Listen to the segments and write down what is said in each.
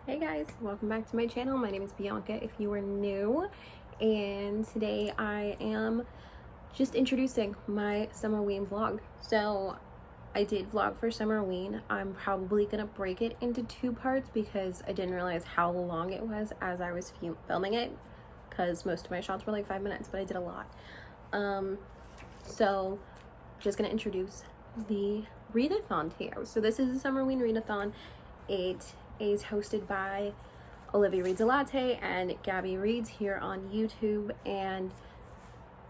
Hey guys, welcome back to my channel. My name is Bianca if you are new, and today I am just introducing my Summerween vlog. So I did vlog for Summerween. I'm probably gonna break it into two parts because I didn't realize how long it was as I was filming it, because most of my shots were like 5 minutes, but I did a lot. So just gonna introduce the readathon to you. So this is a Summerween readathon. It is hosted by Olivia Reads a Latte and Gabby Reads here on YouTube, and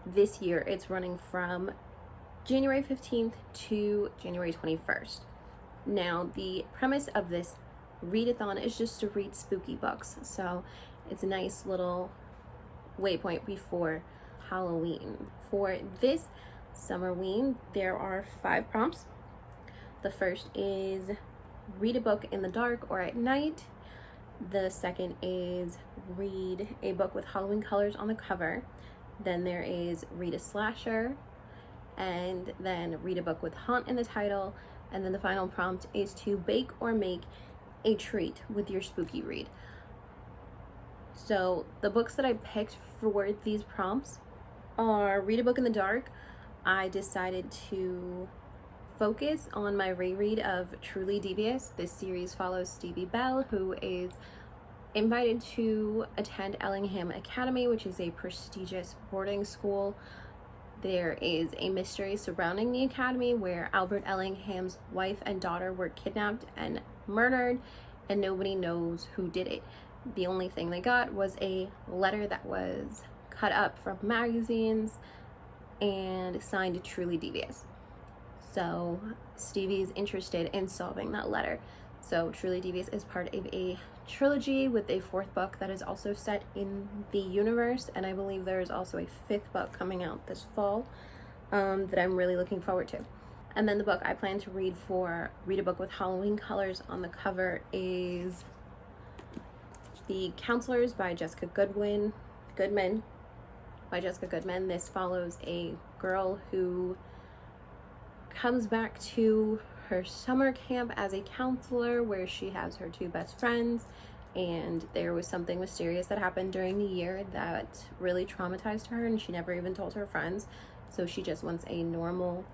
this year it's running from January 15th to January 21st. Now, the premise of this readathon is just to read spooky books, so it's a nice little waypoint before Halloween. For this Summerween, there are 5 prompts. The first is read a book in the dark or at night. The second is read a book with Halloween colors on the cover. Then there is read a slasher, and then read a book with haunt in the title. And then the final prompt is to bake or make a treat with your spooky read. So the books that I picked for these prompts are read a book in the dark. I decided to focus on my reread of Truly Devious. This series follows Stevie Bell, who is invited to attend Ellingham Academy, which is a prestigious boarding school. There is a mystery surrounding the academy where Albert Ellingham's wife and daughter were kidnapped and murdered, and nobody knows who did it. The only thing they got was a letter that was cut up from magazines and signed Truly Devious. So Stevie is interested in solving that letter. So Truly Devious is part of a trilogy with a 4th book that is also set in the universe, and I believe there is also a 5th book coming out this fall that I'm really looking forward to. And then the book I plan to read for Read a Book with Halloween colors on the cover is The Counselors by Jessica Goodman. This follows a girl who comes back to her summer camp as a counselor where she has her 2 best friends, and there was something mysterious that happened during the year that really traumatized her, and she never even told her friends. So she just wants a normal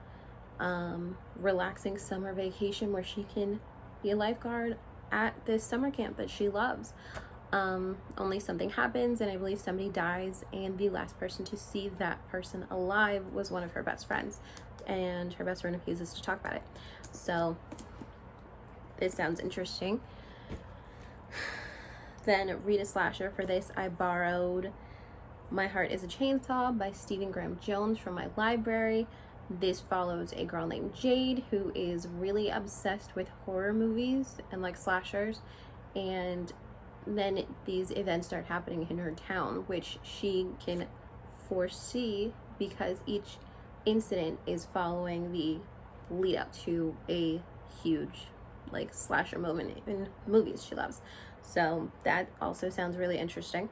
relaxing summer vacation where she can be a lifeguard at this summer camp that she loves. Only something happens, and I believe somebody dies, and the last person to see that person alive was one of her best friends, and her best friend refuses to talk about it. So this sounds interesting. Then read a slasher. For this, I borrowed My Heart is a Chainsaw by Stephen Graham Jones from my library. This follows a girl named Jade who is really obsessed with horror movies and like slashers, and then these events start happening in her town, which she can foresee because each incident is following the lead up to a huge like slasher moment in movies she loves. So that also sounds really interesting.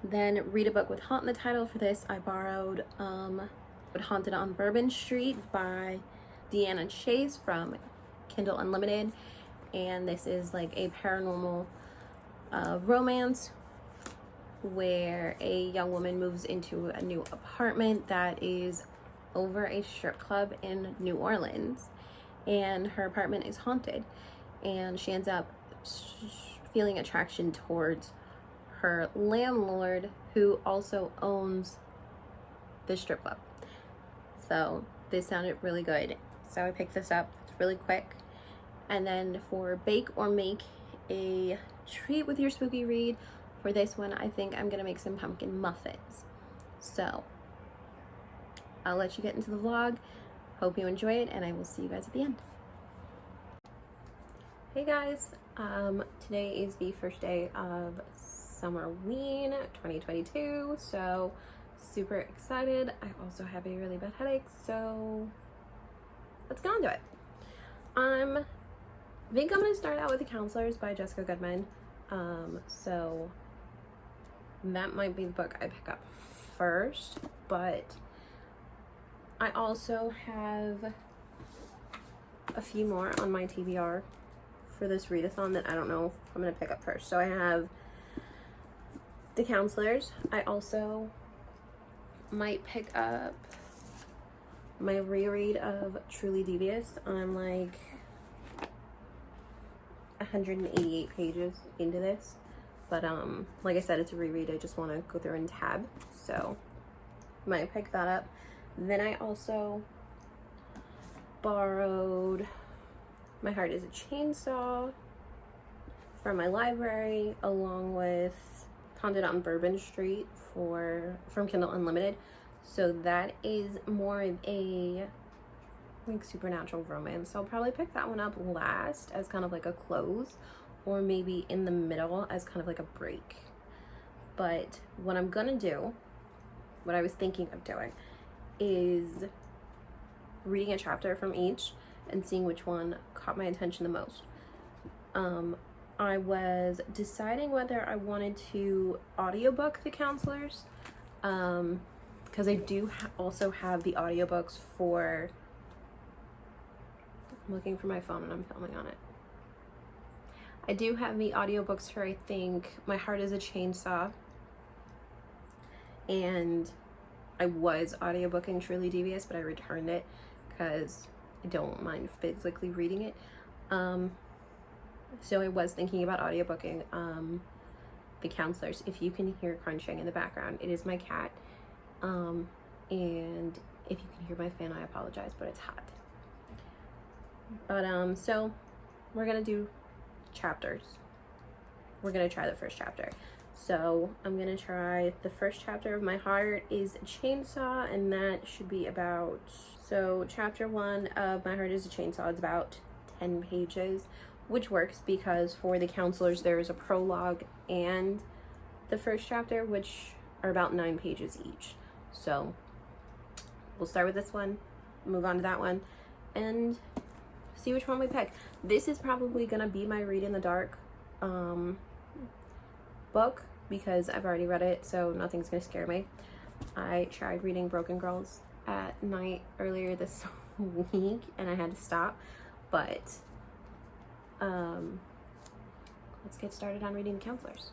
Then read a book with haunt in the title. For this, I borrowed Haunted on Bourbon Street by Deanna Chase from Kindle Unlimited, and this is like a paranormal romance where a young woman moves into a new apartment that is over a strip club in New Orleans, and her apartment is haunted, and she ends up feeling attraction towards her landlord, who also owns the strip club. So this sounded really good, so I picked this up. It's really quick. And then for bake or make a treat with your spooky read, for this one I think I'm gonna make some pumpkin muffins. So I'll let you get into the vlog. Hope you enjoy it, and I will see you guys at the end. Hey guys, today is the first day of Summerween 2022, so super excited. I also have a really bad headache, so let's get on to it. I think I'm gonna start out with The Counselors by Jessica Goodman. So that might be the book I pick up first, but I also have a few more on my TBR for this readathon that I don't know if I'm gonna pick up first. So I have The Counselors. I also might pick up my reread of Truly Devious. I'm like 188 pages into this, but like I said, it's a reread. I just want to go through and tab, so I might pick that up. Then I also borrowed My Heart is a Chainsaw from my library, along with Haunted on Bourbon Street from Kindle Unlimited. So that is more of a like supernatural romance. So I'll probably pick that one up last as kind of like a close, or maybe in the middle as kind of like a break. But what I'm gonna do, what I was thinking of doing, is reading a chapter from each and seeing which one caught my attention the most. I was deciding whether I wanted to audiobook The Counselors, because I do also have the audiobooks for, I'm looking for my phone and I'm filming on it. I do have the audiobooks for, I think, My Heart is a Chainsaw, and I was audiobooking Truly Devious, but I returned it because I don't mind physically reading it. So I was thinking about audiobooking The Counselors. If you can hear crunching in the background, it is my cat. And if you can hear my fan, I apologize, but it's hot. But so we're gonna do chapters. We're gonna try the first chapter. So I'm gonna try the first chapter of My Heart is a Chainsaw, and that should be about, so chapter 1 of My Heart is a Chainsaw is about 10 pages, which works because for The Counselors there is a prologue and the first chapter, which are about 9 pages each. So we'll start with this one, move on to that one, and see which one we pick. This is probably gonna be my read in the dark book because I've already read it, so nothing's gonna scare me. I tried reading Broken Girls at night earlier this week and I had to stop, but let's get started on reading The Counselors.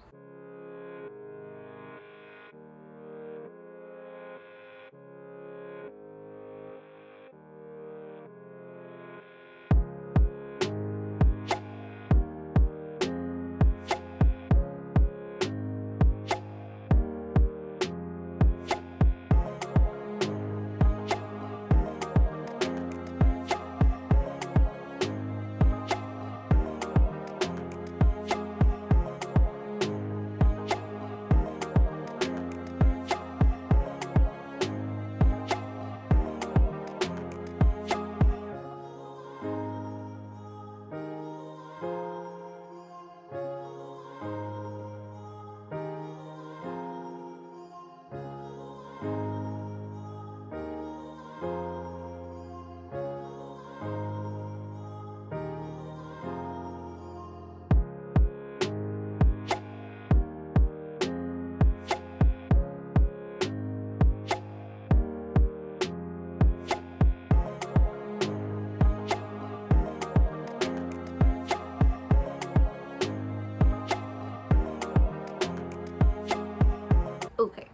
Okay,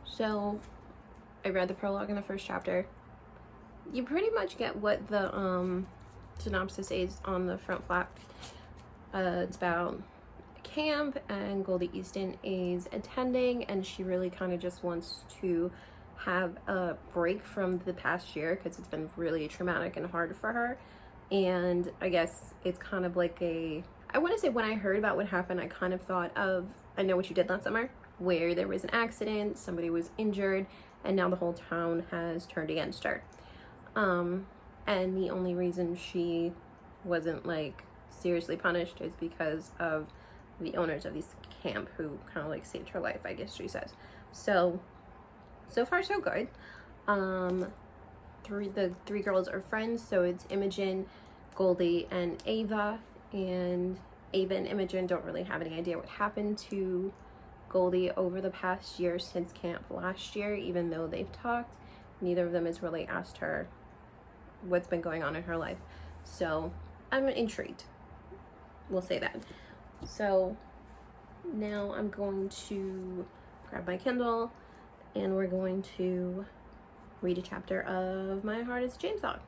so I read the prologue in the first chapter. You pretty much get what the synopsis is on the front flap. It's about a camp and Goldie Easton is attending, and she really kind of just wants to have a break from the past year because it's been really traumatic and hard for her. And I guess it's kind of like I want to say when I heard about what happened, I kind of thought of I Know What You Did Last Summer, where there was an accident, somebody was injured, and now the whole town has turned against her. And the only reason she wasn't like seriously punished is because of the owners of this camp who kind of like saved her life, I guess she says. So far so good. The three girls are friends, so it's Imogen, Goldie, and Ava. And Ava and Imogen don't really have any idea what happened to Goldie over the past year since camp last year, even though they've talked. Neither of them has really asked her what's been going on in her life. So I'm intrigued. we'll say that. So now I'm going to grab my Kindle and we're going to read a chapter of My Heart is a Chainsaw.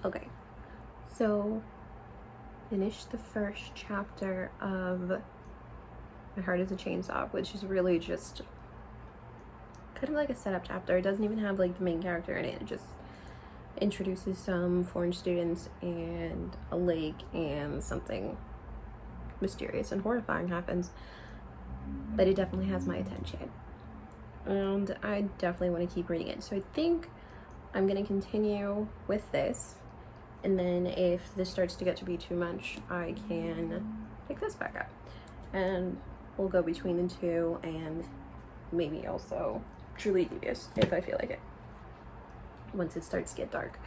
Okay, so finished the first chapter of My Heart is a Chainsaw, which is really just kind of like a setup chapter. It doesn't even have like the main character in it. It just introduces some foreign students and a lake, and something mysterious and horrifying happens. But it definitely has my attention, and I definitely want to keep reading it. So I think I'm going to continue with this. And then if this starts to get to be too much, I can pick this back up. And we'll go between the two, and maybe also Truly Devious if I feel like it. Once it starts to get dark.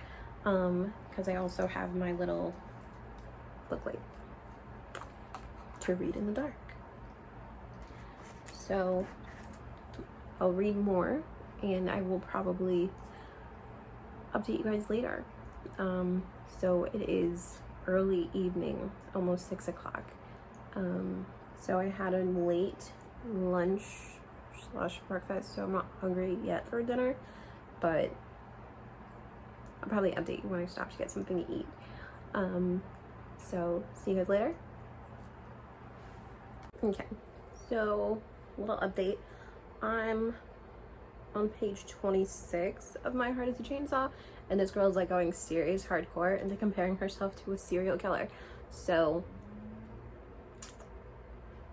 Because I also have my little booklet to read in the dark. So I'll read more, and I will probably update you guys later. So it is early evening, almost 6 o'clock. So I had a late lunch / breakfast, so I'm not hungry yet for dinner, but I'll probably update you when I stop to get something to eat. So see you guys later. Okay, so little update. I'm on page 26 of My Heart is a Chainsaw, and this girl's like going serious hardcore into comparing herself to a serial killer. So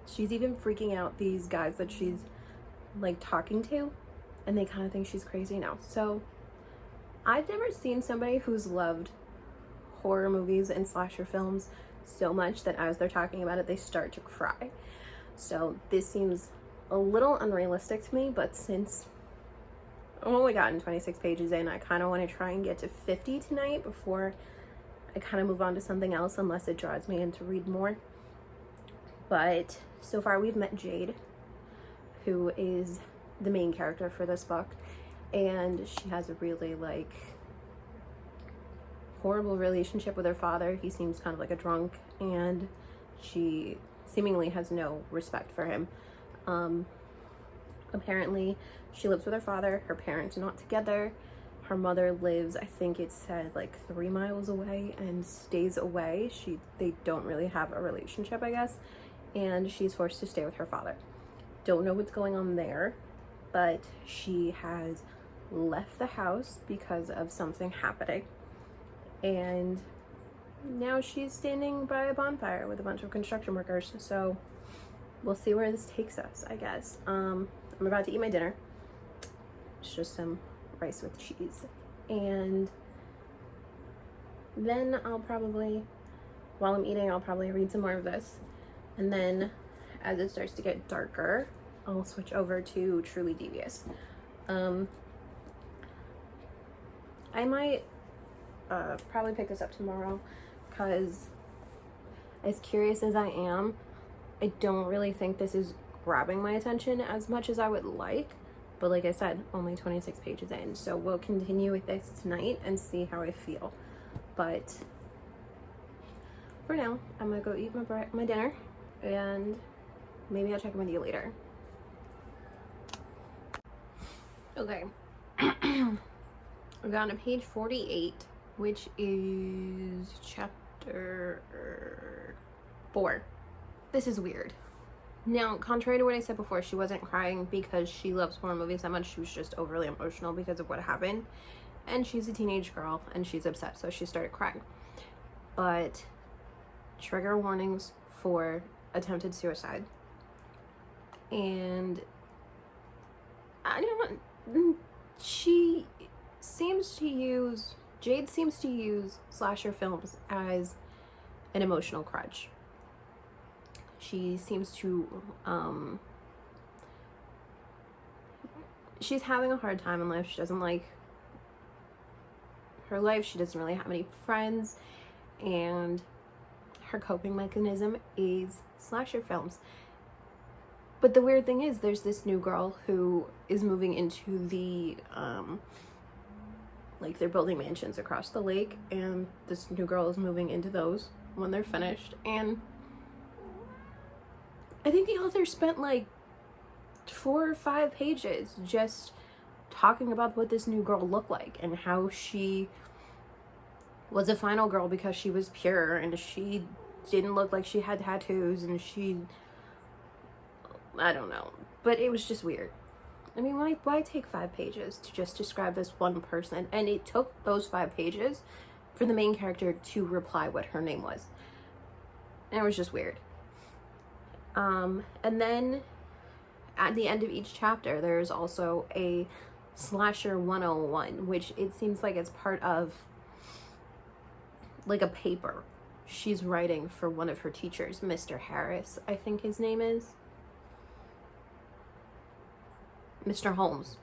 she's even freaking out these guys that she's like talking to, and they kind of think she's crazy now. So I've never seen somebody who's loved horror movies and slasher films so much that as they're talking about it, they start to cry. So this seems a little unrealistic to me, but since I've only gotten 26 pages in, I kind of want to try and get to 50 tonight before I kind of move on to something else, unless it draws me in to read more. But so far we've met Jade, who is the main character for this book, and she has a really like horrible relationship with her father. He seems kind of like a drunk, and she seemingly has no respect for him. Apparently she lives with her father. Her parents are not together. Her mother lives, I think it said, like 3 miles away and stays away. They don't really have a relationship, I guess, and she's forced to stay with her father. Don't know what's going on there, but she has left the house because of something happening, and now she's standing by a bonfire with a bunch of construction workers. So we'll see where this takes us, I guess. I'm about to eat my dinner. It's just some rice with cheese, and then I'll probably, while I'm eating, I'll probably read some more of this, and then as it starts to get darker, I'll switch over to Truly Devious. I might probably pick this up tomorrow, because as curious as I am, I don't really think this is grabbing my attention as much as I would like. But like I said, only 26 pages in, so we'll continue with this tonight and see how I feel. But for now, I'm gonna go eat my dinner, and maybe I'll check in with you later. Okay. I've gotten to page 48, which is chapter 4. This is weird. Now, contrary to what I said before, she wasn't crying because she loves horror movies that much. She was just overly emotional because of what happened. And she's a teenage girl and she's upset, so she started crying. But trigger warnings for attempted suicide. And I don't know, Jade seems to use slasher films as an emotional crutch. She seems to, she's having a hard time in life. She doesn't like her life. She doesn't really have any friends, and her coping mechanism is slasher films. But the weird thing is, there's this new girl who is moving into the, like, they're building mansions across the lake, and this new girl is moving into those when they're finished. And I think the author spent like 4 or 5 pages just talking about what this new girl looked like and how she was a final girl because she was pure and she didn't look like she had tattoos, and I don't know, but it was just weird. I mean, why take 5 pages to just describe this one person? And it took those 5 pages for the main character to reply what her name was. And it was just weird. And then at the end of each chapter, there's also a slasher 101, which it seems like it's part of like a paper she's writing for one of her teachers, Mr. Harris, I think his name is. Mr. Holmes.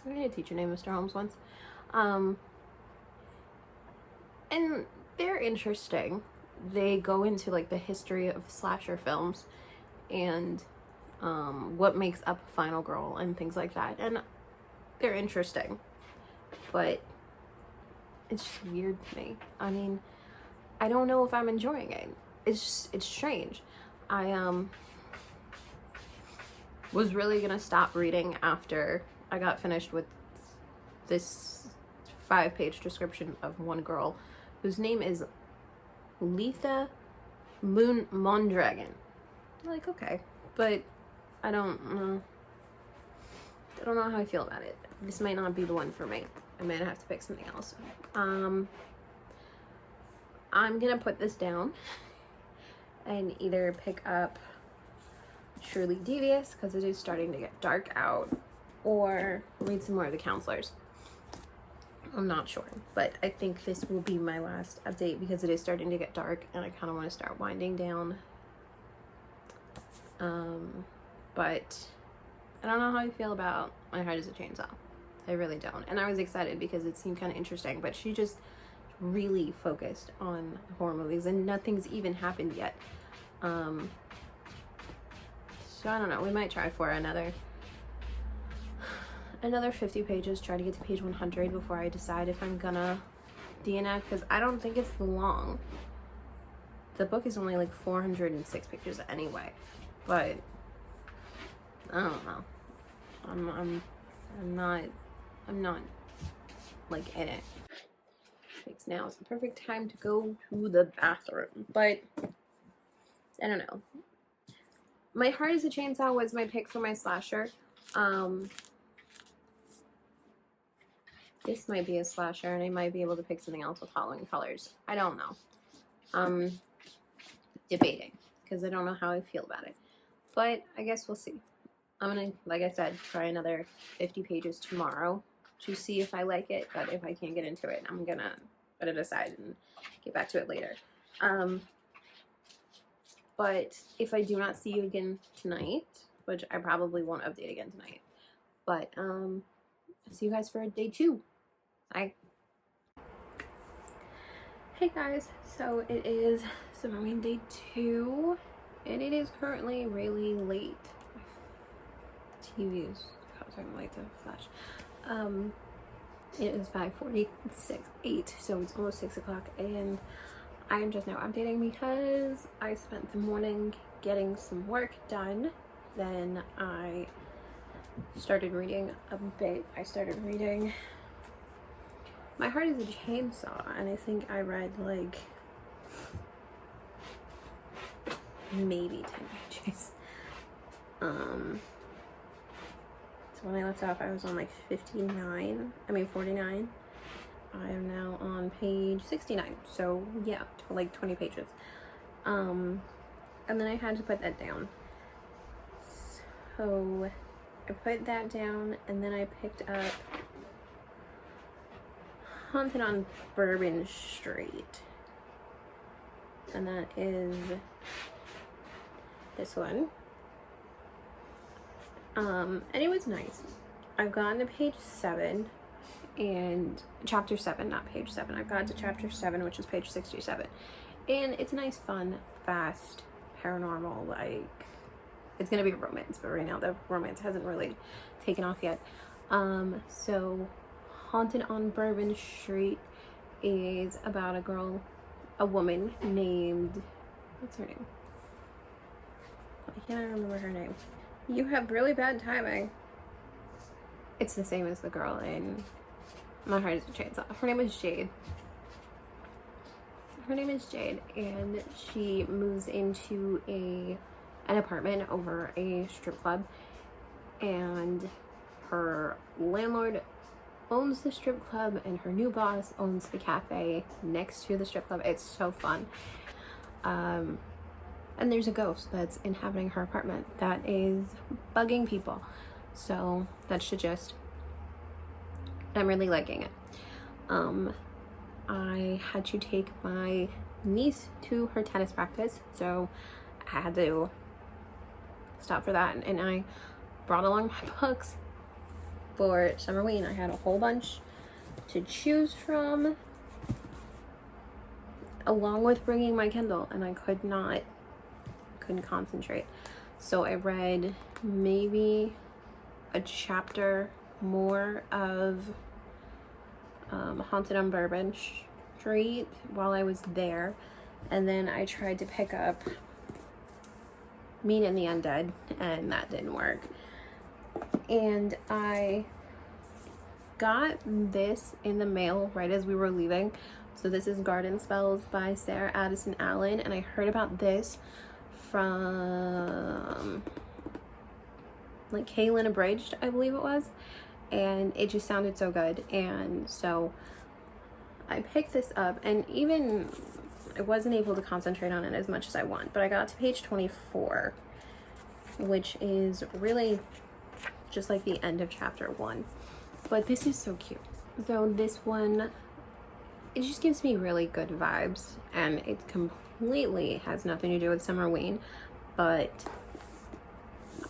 I had a teacher named Mr. Holmes once. And they're interesting. They go into like the history of slasher films and what makes up Final Girl and things like that. And they're interesting. But it's just weird to me. I mean, I don't know if I'm enjoying it. It's strange. I was really gonna stop reading after I got finished with this 5-page description of one girl whose name is Letha Mondragon. Like, okay, but I don't know how I feel about it. This might not be the one for me. I might have to pick something else. I'm gonna put this down and either pick up Truly Devious, because it is starting to get dark out, or read some more of The Counselors. I'm not sure, but I think this will be my last update because it is starting to get dark and I kind of want to start winding down. But I don't know how I feel about My Heart is a Chainsaw. I really don't. And I was excited because it seemed kind of interesting, but she just really focused on horror movies and nothing's even happened yet. So I don't know, we might try for another 50 pages, try to get to page 100 before I decide if I'm gonna DNF, because I don't think it's long. The book is only like 406 pages anyway, but I don't know. I'm not like in it. Because now is the perfect time to go to the bathroom, but I don't know. My Heart is a Chainsaw was my pick for my slasher. This might be a slasher, and I might be able to pick something else with Halloween Colors. I don't know. Debating, because I don't know how I feel about it. But I guess we'll see. I'm gonna, like I said, try another 50 pages tomorrow to see if I like it. But if I can't get into it, I'm gonna put it aside and get back to it later. But if I do not see you again tonight, which I probably won't update again tonight, but I'll see you guys for day 2. Bye. Hey guys, so it is Summerween day 2, and it is currently really late. TV is causing light to flash. It is 5:46, so it's almost 6 o'clock, and I am just now updating because I spent the morning getting some work done. Then I started reading a bit. I started reading My Heart is a Chainsaw, and I think I read like maybe 10 pages. So when I left off, I was on like 49. I am now on page 69. So yeah, like 20 pages. And then I had to put that down. So I put that down, and then I picked up Haunted on Bourbon Street. And that is this one. And it was nice. I've gotten to page 7 and chapter 7, not page 7. I've gotten to chapter 7, which is page 67. And it's a nice, fun, fast, paranormal, like, it's gonna be a romance, but right now the romance hasn't really taken off yet. So Haunted on Bourbon Street is about a woman named, what's her name? I can't remember her name. You have really bad timing. It's the same as the girl in My Heart is a Chainsaw. Her name is Jade. And she moves into an apartment over a strip club, and her landlord owns the strip club, and her new boss owns the cafe next to the strip club. It's so fun. And there's a ghost that's inhabiting her apartment that is bugging people. So that's the gist. I'm really liking it. I had to take my niece to her tennis practice, so I had to stop for that. And I brought along my books for Summerween. I had a whole bunch to choose from, along with bringing my Kindle, and I couldn't concentrate. So I read maybe a chapter more of Haunted on Bourbon Street while I was there, and then I tried to pick up Mean and the Undead, and that didn't work. And I got this in the mail right as we were leaving. So this is Garden Spells by Sarah Addison Allen, and I heard about this from like Kaylin Abridged, I believe it was, and it just sounded so good, and so I picked this up, and even I wasn't able to concentrate on it as much as I want, but I got to page 24, which is really just like the end of chapter 1. But this is so cute. So this one, it just gives me really good vibes, and it completely has nothing to do with Summerween, but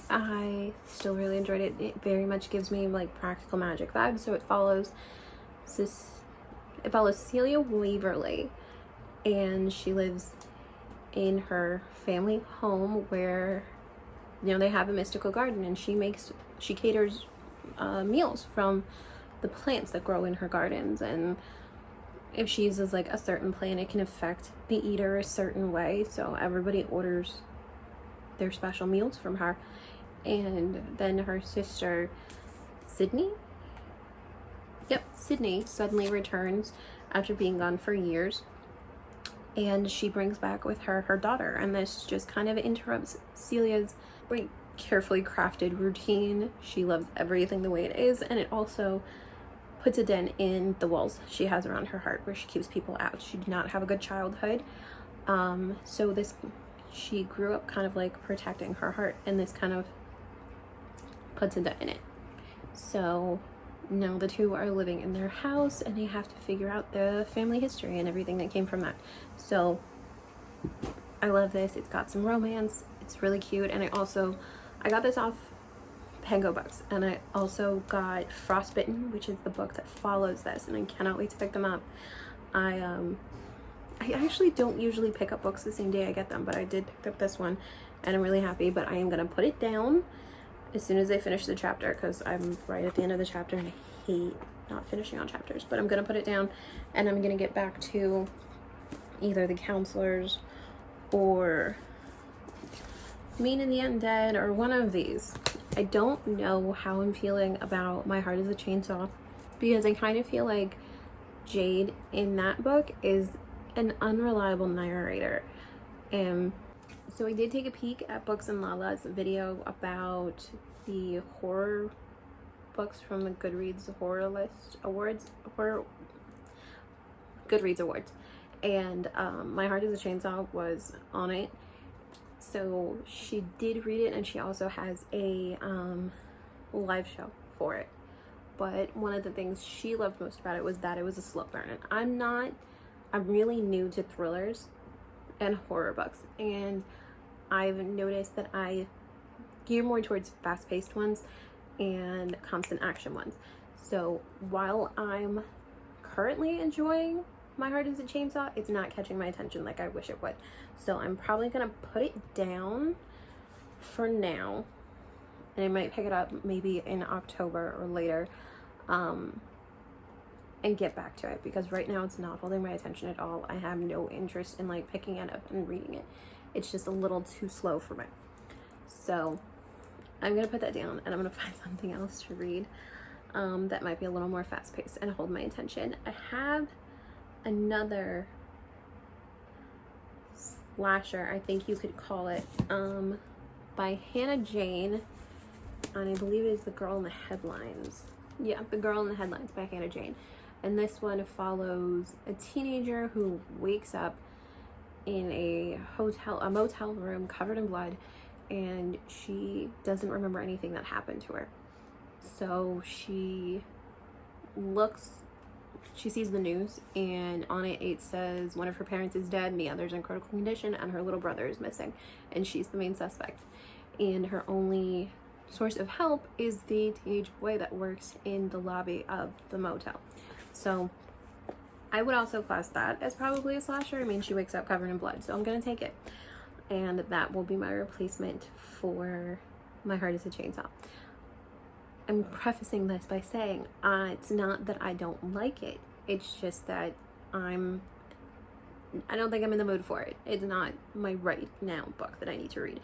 I still really enjoyed it. It very much gives me like practical magic vibes. So it follows Celia Waverly, and she lives in her family home where, you know, they have a mystical garden, and she caters meals from the plants that grow in her gardens, and if she uses like a certain plant, it can affect the eater a certain way, so everybody orders their special meals from her. And then her sister Sydney suddenly returns after being gone for years, and she brings back with her her daughter, and this just kind of interrupts Celia's very carefully crafted routine. She loves everything the way it is, and it also puts a dent in the walls she has around her heart where she keeps people out. She did not have a good childhood, so she grew up kind of like protecting her heart, and this kind of puts a dent in it. So now the two are living in their house, and they have to figure out the family history and everything that came from that. So I love this. It's got some romance. It's really cute. And I got this off Pengo Books, and I also got Frostbitten, which is the book that follows this, and I cannot wait to pick them up. I actually don't usually pick up books the same day I get them, but I did pick up this one, and I'm really happy. But I am gonna put it down as soon as I finish the chapter, because I'm right at the end of the chapter, and I hate not finishing on chapters. But I'm gonna put it down, and I'm gonna get back to either The Counselors or Mean and the Undead, or one of these. I don't know how I'm feeling about My Heart is a Chainsaw, because I kind of feel like Jade in that book is an unreliable narrator. So I did take a peek at Books and Lala's video about the horror books from the Goodreads Goodreads Awards, and My Heart is a Chainsaw was on it. So she did read it, and she also has a live show for it. But one of the things she loved most about it was that it was a slow burn. And I'm really new to thrillers and horror books, and I've noticed that I gear more towards fast-paced ones and constant action ones. So while I'm currently enjoying My Heart is a Chainsaw, it's not catching my attention like I wish it would. So I'm probably gonna put it down for now, and I might pick it up maybe in October or later, and get back to it, because right now it's not holding my attention at all. I have no interest in like picking it up and reading it. It's just a little too slow for me. So I'm gonna put that down, and I'm gonna find something else to read that might be a little more fast-paced and hold my attention. I have another slasher, I think you could call it, by Hannah Jane, and I believe it is The Girl in the Headlines. Yeah, The Girl in the Headlines by Hannah Jane. And this one follows a teenager who wakes up in a motel room covered in blood, and she doesn't remember anything that happened to her. So she sees the news, and on it says one of her parents is dead and the other's in critical condition, and her little brother is missing, and she's the main suspect. And her only source of help is the teenage boy that works in the lobby of the motel. So I would also class that as probably a slasher. I mean, she wakes up covered in blood, so I'm gonna take it, and that will be my replacement for My Heart is a Chainsaw. I'm prefacing this by saying it's not that I don't like it, it's just that I don't think I'm in the mood for it. It's not my right now book that I need to read.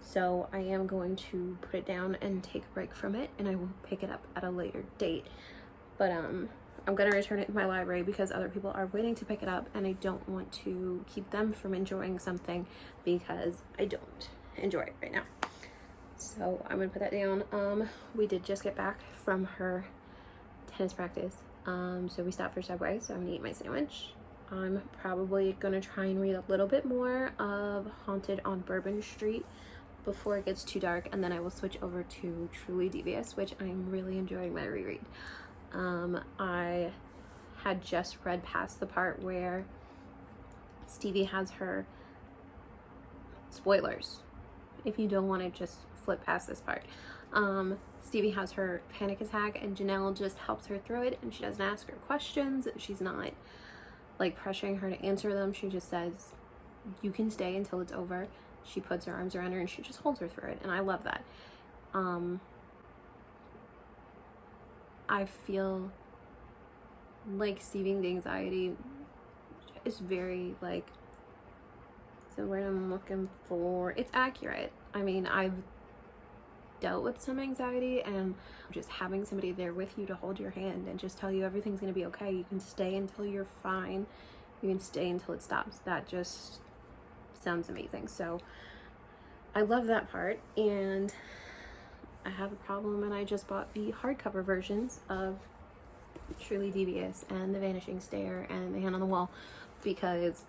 So I am going to put it down and take a break from it, and I will pick it up at a later date. But I'm going to return it to my library because other people are waiting to pick it up, and I don't want to keep them from enjoying something because I don't enjoy it right now. So I'm going to put that down. We did just get back from her tennis practice. So we stopped for Subway, so I'm going to eat my sandwich. I'm probably going to try and read a little bit more of Haunted on Bourbon Street before it gets too dark, and then I will switch over to Truly Devious, which I'm really enjoying my reread. I had just read past the part where Stevie has her, spoilers if you don't want to just flip past this part, Stevie has her panic attack, and Janelle just helps her through it, and she doesn't ask her questions. She's not like pressuring her to answer them. She just says, you can stay until it's over. She puts her arms around her and she just holds her through it, and I love that. I feel like Stevie's anxiety is very, like, so what I'm looking for, it's accurate. I mean, I've dealt with some anxiety, and just having somebody there with you to hold your hand and just tell you everything's going to be okay. You can stay until you're fine. You can stay until it stops. That just sounds amazing. So I love that part, and I have a problem, and I just bought the hardcover versions of Truly Devious and The Vanishing Stair and The Hand on the Wall, because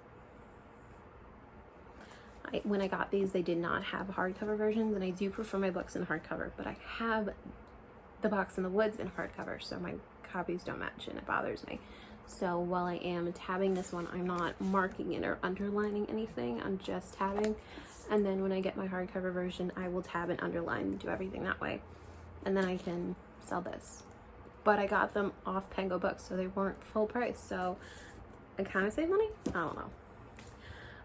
when I got these, they did not have hardcover versions, and I do prefer my books in hardcover, but I have The Box in the Woods in hardcover, so my copies don't match, and it bothers me. So while I am tabbing this one, I'm not marking it or underlining anything. I'm just tabbing, and then when I get my hardcover version, I will tab and underline and do everything that way, and then I can sell this. But I got them off Pengo Books, so they weren't full price, so I kind of saved money. I don't know,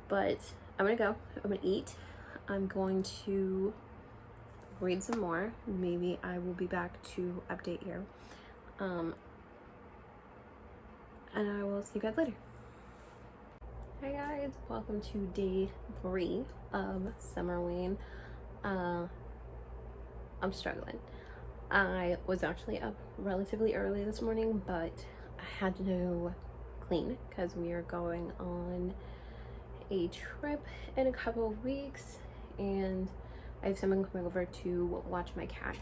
but I'm gonna go. I'm gonna eat. I'm going to read some more. Maybe I will be back to update here. And I will see you guys later. Hey guys, welcome to day 3 of Summerween. I'm struggling. I was actually up relatively early this morning, but I had to clean because we are going on a trip in a couple of weeks, and I have someone coming over to watch my cat,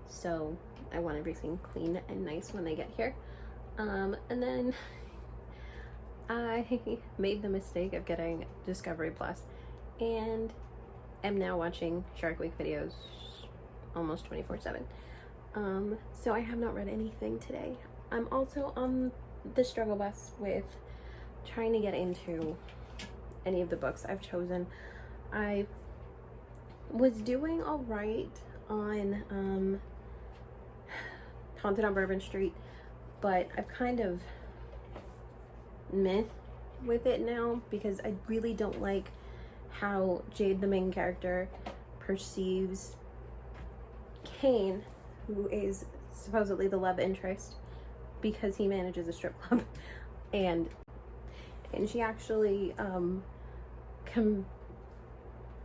so I want everything clean and nice when they get here. And then I made the mistake of getting Discovery Plus and am now watching Shark Week videos almost 24/7. So I have not read anything today. I'm also on the struggle bus with trying to get into any of the books I've chosen. I was doing all right on Haunted on Bourbon Street, but I've kind of meh with it now because I really don't like how Jade, the main character, perceives Kane, who is supposedly the love interest, because he manages a strip club, and she actually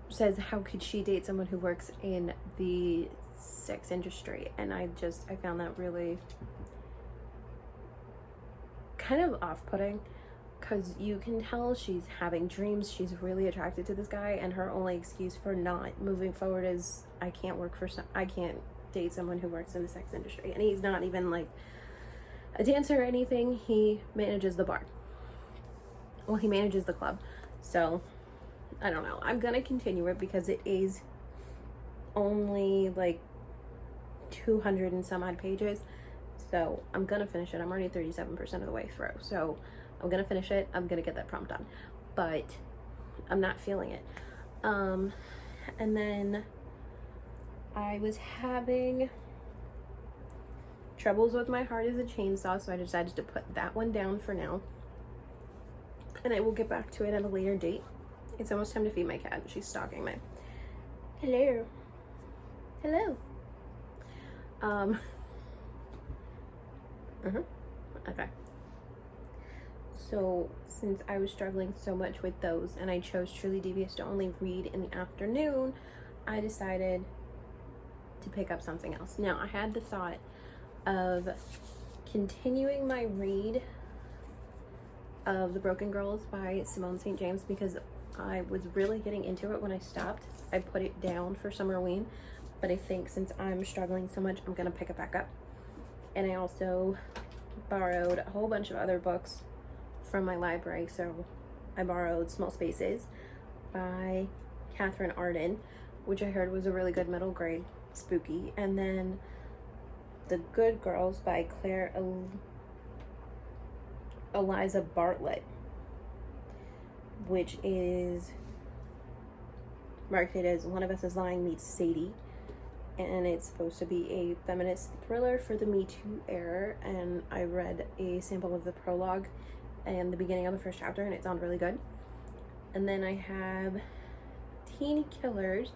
says how could she date someone who works in the sex industry, and I found that really kind of off-putting, because you can tell she's having dreams, she's really attracted to this guy, and her only excuse for not moving forward is I can't date someone who works in the sex industry. And he's not even like a dancer or anything, he manages the bar. Well, he manages the club. So I don't know, I'm gonna continue it because it is only like 200 and some odd pages, so I'm gonna finish it. I'm already 37% of the way through, so I'm gonna finish it. I'm gonna get that prompt done, but I'm not feeling it. And then I was having troubles with My Heart is a Chainsaw, so I decided to put that one down for now, and I will get back to it at a later date. It's almost time to feed my cat. She's stalking me. Hello. Okay. So since I was struggling so much with those and I chose Truly Devious to only read in the afternoon, I decided to pick up something else. Now, I had the thought of continuing my read of The Broken Girls by Simone St. James because I was really getting into it when I stopped. I put it down for Summerween, but I think since I'm struggling so much, I'm gonna pick it back up. And I also borrowed a whole bunch of other books from my library. So I borrowed Small Spaces by Catherine Arden, which I heard was a really good middle grade spooky, and then The Good Girls by Claire Eliza Bartlett, which is marketed as One of Us is Lying meets Sadie, and it's supposed to be a feminist thriller for the Me Too era. And I read a sample of the prologue and the beginning of the first chapter, and it sounded really good. And then I have Teen Killers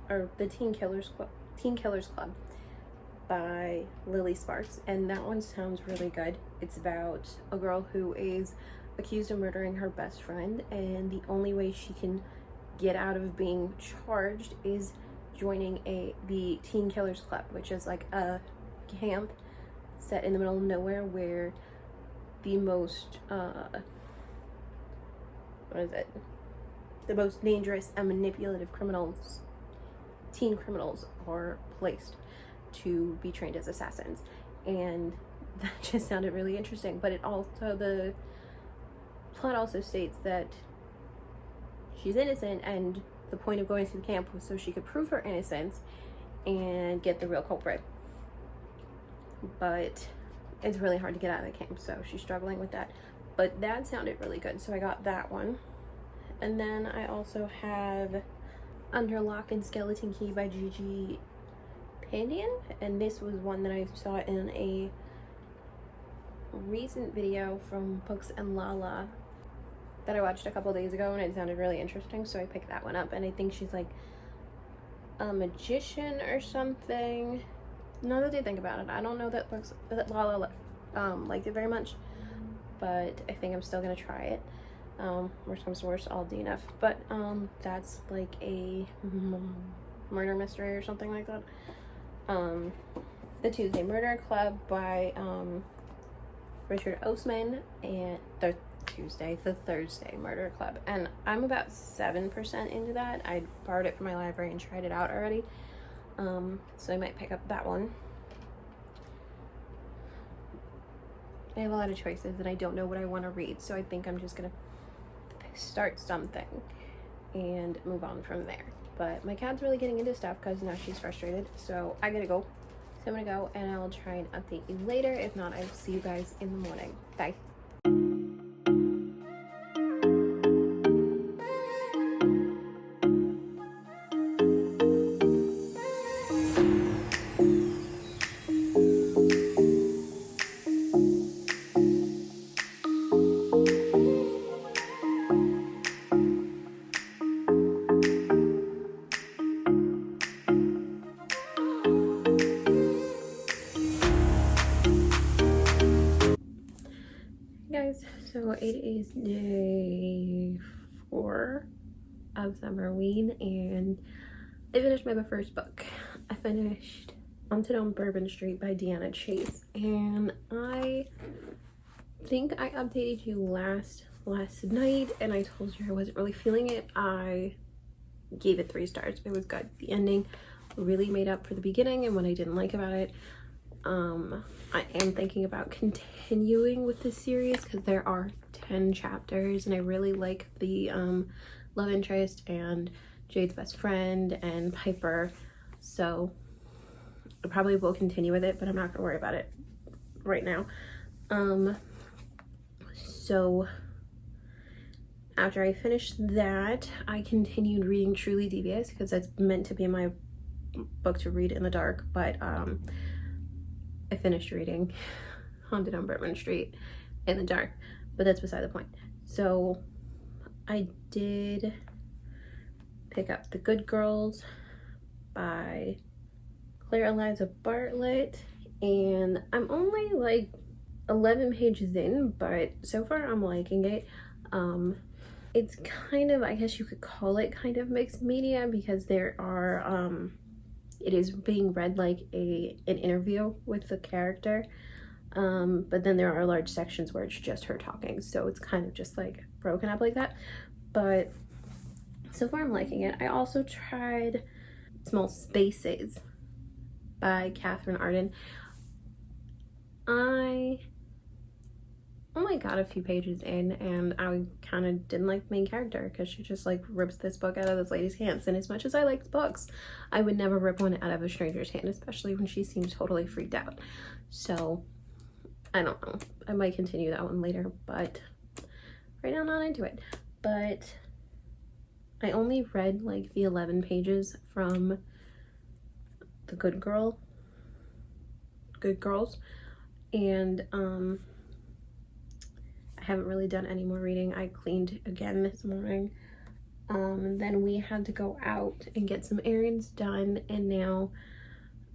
Club by Lily Sparks, and that one sounds really good. It's about a girl who is accused of murdering her best friend, and the only way she can get out of being charged is joining the Teen Killers Club, which is like a camp set in the middle of nowhere where the most the most dangerous and manipulative teen criminals are placed to be trained as assassins. And that just sounded really interesting. But the plot also states that she's innocent, and the point of going to the camp was so she could prove her innocence and get the real culprit. But it's really hard to get out of the camp, so she's struggling with that. But that sounded really good, so I got that one. And then I also have Under Lock and Skeleton Key by Gigi Pandian, and this was one that I saw in a recent video from Books and Lala that I watched a couple days ago, and it sounded really interesting, so I picked that one up. And I think she's like a magician or something. Now that I think about it, I don't know that Lala liked it very much, but I think I'm still gonna try it. Worst comes to worst, I'll DNF. But that's like a murder mystery or something like that. The Tuesday Murder Club by Richard Osman, and the Thursday Murder Club, and I'm about 7% into that. I borrowed it from my library and tried it out already, so I might pick up that one. I have a lot of choices and I don't know what I want to read, so I think I'm just gonna start something and move on from there. But my cat's really getting into stuff because now she's frustrated, so I gotta go. So I'm gonna go and I'll try and update you later. If not, I will see you guys in the morning. Bye. Guys, so it is day 4 of Summerween and I finished my first book. I finished Haunted on Bourbon Street by Deanna Chase, and I think I updated you last night and I told you I wasn't really feeling it. I gave it 3 stars. It was good. The ending really made up for the beginning and what I didn't like about it. I am thinking about continuing with this series because there are 10 chapters and I really like the love interest and Jade's best friend and Piper, so I probably will continue with it, but I'm not gonna worry about it right now. So after I finished that, I continued reading Truly Devious because that's meant to be my book to read in the dark, but I finished reading Haunted on Bourbon Street in the dark, but that's beside the point. So I did pick up The Good Girls by Claire Eliza Bartlett, and I'm only like 11 pages in, but so far I'm liking it. It's kind of, I guess you could call it kind of mixed media because there are it is being read like an interview with the character, but then there are large sections where it's just her talking, so it's kind of just like broken up like that. But so far I'm liking it. I also tried Small Spaces by Catherine Arden. I only got a few pages in and I kind of didn't like the main character because she just like rips this book out of this lady's hands, and as much as I liked books, I would never rip one out of a stranger's hand, especially when she seems totally freaked out. So I don't know, I might continue that one later, but right now I'm not into it. But I only read like the 11 pages from The Good Girls, and I haven't really done any more reading. I cleaned again this morning, then we had to go out and get some errands done, and now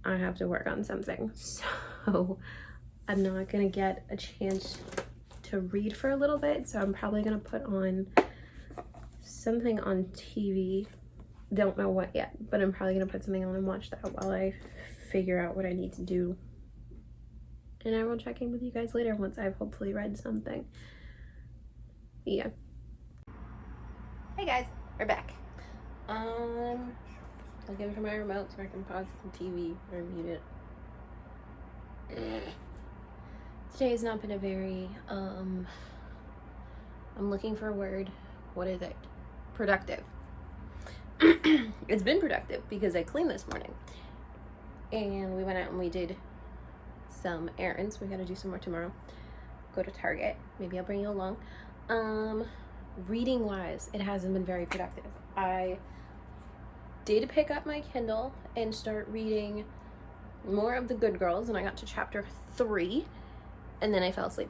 I have to work on something, so I'm not gonna get a chance to read for a little bit. So I'm probably gonna put on something on TV, don't know what yet, but I'm probably gonna put something on and watch that while I figure out what I need to do, and I will check in with you guys later once I've hopefully read something. Yeah. Hey guys, we're back. Looking for my remote so I can pause the TV or mute it. Today has not been a very I'm looking for a word. What is it? Productive. It's been productive because I cleaned this morning and we went out and we did some errands. We gotta do some more tomorrow. Go to Target. Maybe I'll bring you along. Reading wise, it hasn't been very productive. I did pick up my Kindle and start reading more of The Good Girls, and I got to chapter 3 and then I fell asleep,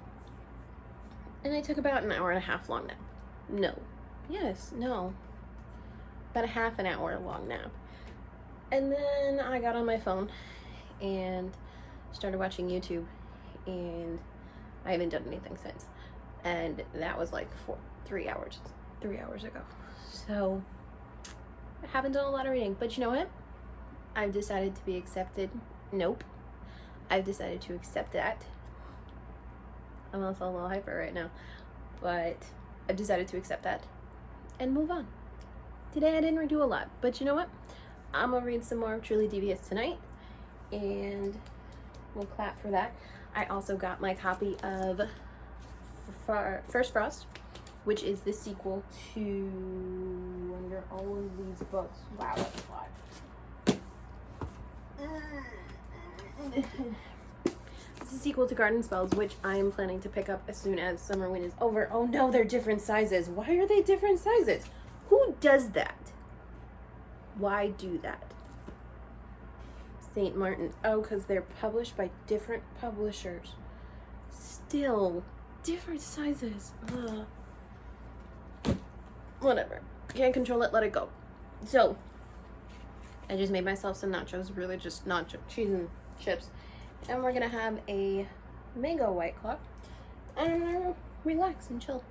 and I took about an hour and a half long nap. About a half an hour long nap, and then I got on my phone and started watching YouTube, and I haven't done anything since, and that was like 3 hours ago. So I haven't done a lot of reading, but you know what? I've decided to be accepted. Nope. I've decided to accept that. I'm also a little hyper right now, but I've decided to accept that and move on. Today I didn't redo a lot, but you know what? I'm gonna read some more Truly Devious tonight, and we'll clap for that. I also got my copy of First Frost, which is the sequel to Under All of These Books. Wow, that's a lot. It's a sequel to Garden Spells, which I am planning to pick up as soon as Summerween is over. Oh no, they're different sizes. Why are they different sizes? Who does that? Why do that? St. Martin's. Oh, because they're published by different publishers. Still, different sizes. Ugh. Whatever. Can't control it, let it go. So, I just made myself some nachos, really just nacho cheese and chips. And we're gonna have a mango White Claw and relax and chill.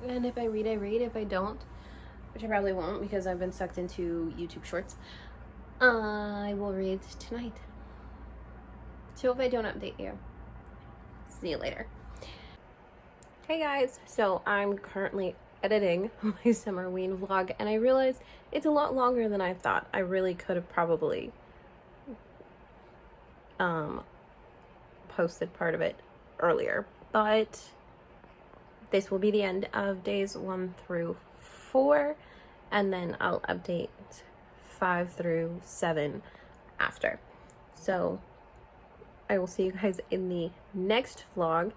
And if I read, I read. If I don't, which I probably won't because I've been sucked into YouTube Shorts, I will read tonight. So if I don't update you, see you later. Hey guys, so I'm currently editing my Summerween vlog, and I realized it's a lot longer than I thought. I really could have probably posted part of it earlier, but this will be the end of days 1 through 4, and then I'll update 5 through 7 after. So I will see you guys in the next vlog.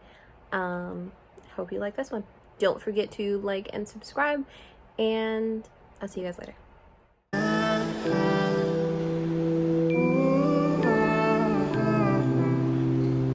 Hope you like this one. Don't forget to like and subscribe, and I'll see you guys later.